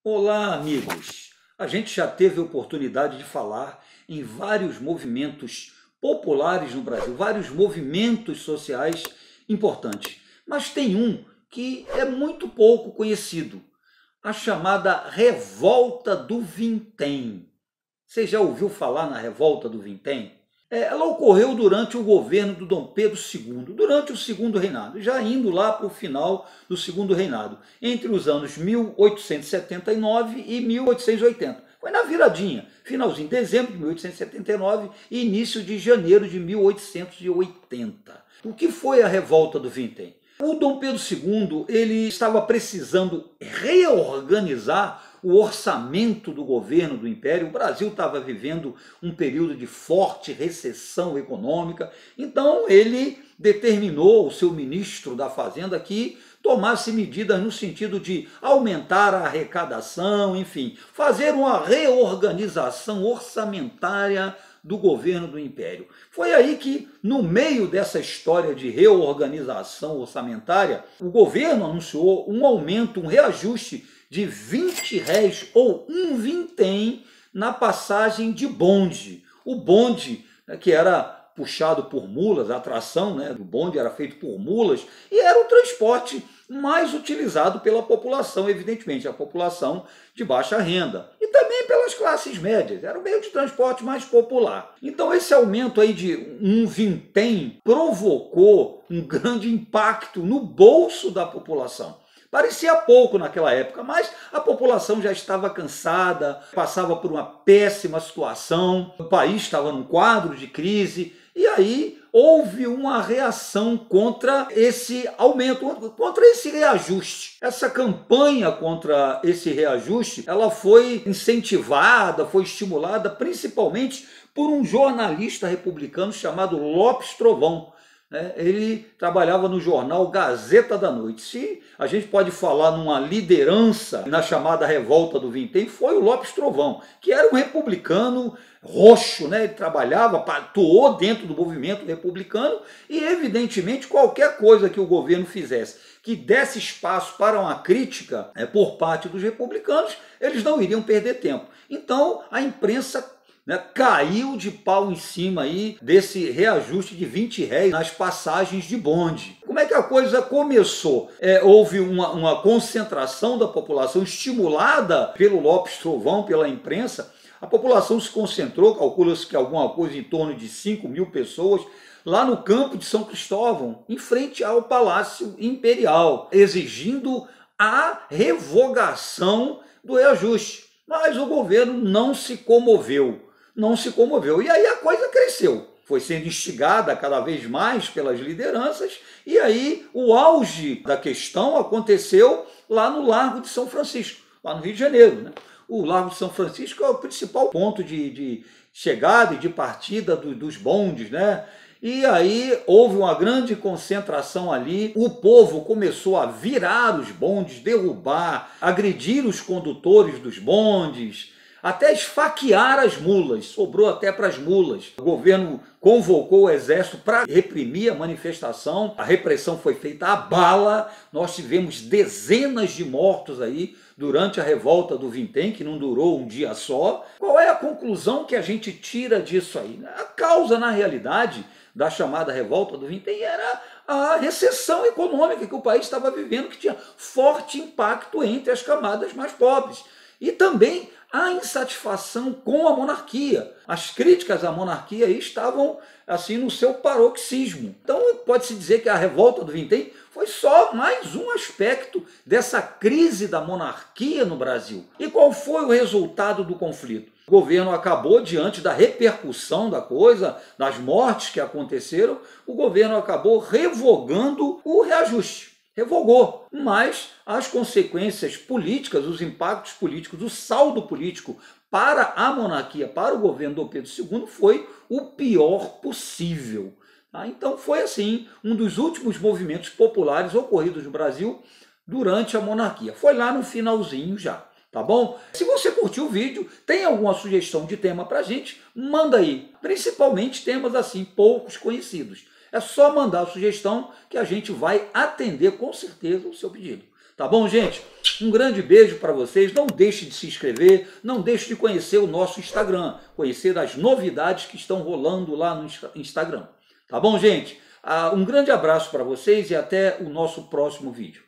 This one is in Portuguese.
Olá, amigos! A gente já teve a oportunidade de falar em vários movimentos populares no Brasil, vários movimentos sociais importantes, mas tem um que é muito pouco conhecido, a chamada Revolta do Vintém. Você já ouviu falar na Revolta do Vintém? Ela ocorreu durante o governo do Dom Pedro II, durante o segundo reinado, já indo lá para o final do segundo reinado, entre os anos 1879 e 1880. Foi na viradinha, finalzinho de dezembro de 1879 e início de janeiro de 1880. O que foi a Revolta do Vintém? O Dom Pedro II ele estava precisando reorganizar o orçamento do governo do Império. O Brasil estava vivendo um período de forte recessão econômica, então ele determinou ao seu ministro da Fazenda que tomasse medidas no sentido de aumentar a arrecadação, enfim, fazer uma reorganização orçamentária do governo do Império. Foi aí que, no meio dessa história de reorganização orçamentária, o governo anunciou um aumento, um reajuste de R$ 20 ou um vintém na passagem de bonde. O bonde, que era puxado por mulas, a tração do bonde era feito por mulas, e era o transporte mais utilizado pela população, evidentemente, a população de baixa renda. E também pelas classes médias, era o meio de transporte mais popular. Então esse aumento aí de um vintém provocou um grande impacto no bolso da população. Parecia pouco naquela época, mas a população já estava cansada, passava por uma péssima situação, o país estava num quadro de crise, e aí houve uma reação contra esse aumento, contra esse reajuste. Essa campanha contra esse reajuste, ela foi incentivada, foi estimulada principalmente por um jornalista republicano chamado Lopes Trovão. Ele trabalhava no jornal Gazeta da Noite. Se a gente pode falar numa liderança na chamada Revolta do Vintém, foi o Lopes Trovão, que era um republicano roxo, ele trabalhava, atuou dentro do movimento republicano e, evidentemente, qualquer coisa que o governo fizesse que desse espaço para uma crítica por parte dos republicanos, eles não iriam perder tempo. Então, a imprensa caiu de pau em cima aí desse reajuste de R$ 20 nas passagens de bonde. Como é que a coisa começou? Houve uma concentração da população estimulada pelo Lopes Trovão, pela imprensa. A população se concentrou, calcula-se que alguma coisa em torno de 5.000 pessoas, lá no campo de São Cristóvão, em frente ao Palácio Imperial, exigindo a revogação do reajuste. Mas o governo não se comoveu. E aí a coisa cresceu, foi sendo instigada cada vez mais pelas lideranças, e aí o auge da questão aconteceu lá no Largo de São Francisco, lá no Rio de Janeiro. O Largo de São Francisco é o principal ponto de chegada e de partida dos bondes, E aí houve uma grande concentração ali, o povo começou a virar os bondes, derrubar, agredir os condutores dos bondes, até esfaquear as mulas, sobrou até para as mulas. O governo convocou o exército para reprimir a manifestação, a repressão foi feita à bala, nós tivemos dezenas de mortos aí durante a Revolta do Vintém, que não durou um dia só. Qual é a conclusão que a gente tira disso aí? A causa, na realidade, da chamada Revolta do Vintém era a recessão econômica que o país estava vivendo, que tinha forte impacto entre as camadas mais pobres. E também a insatisfação com a monarquia. As críticas à monarquia aí estavam assim no seu paroxismo. Então pode-se dizer que a Revolta do Vintém foi só mais um aspecto dessa crise da monarquia no Brasil. E qual foi o resultado do conflito? O governo acabou, diante da repercussão da coisa, das mortes que aconteceram, o governo acabou revogando o reajuste. Revogou, mas as consequências políticas, os impactos políticos, o saldo político para a monarquia, para o governo do Dom Pedro II, foi o pior possível. Então foi assim, um dos últimos movimentos populares ocorridos no Brasil durante a monarquia. Foi lá no finalzinho já, tá bom? Se você curtiu o vídeo, tem alguma sugestão de tema pra gente, manda aí, principalmente temas assim poucos conhecidos. É só mandar a sugestão que a gente vai atender com certeza o seu pedido. Tá bom, gente? Um grande beijo para vocês. Não deixe de se inscrever, não deixe de conhecer o nosso Instagram, conhecer as novidades que estão rolando lá no Instagram. Tá bom, gente? Um grande abraço para vocês e até o nosso próximo vídeo.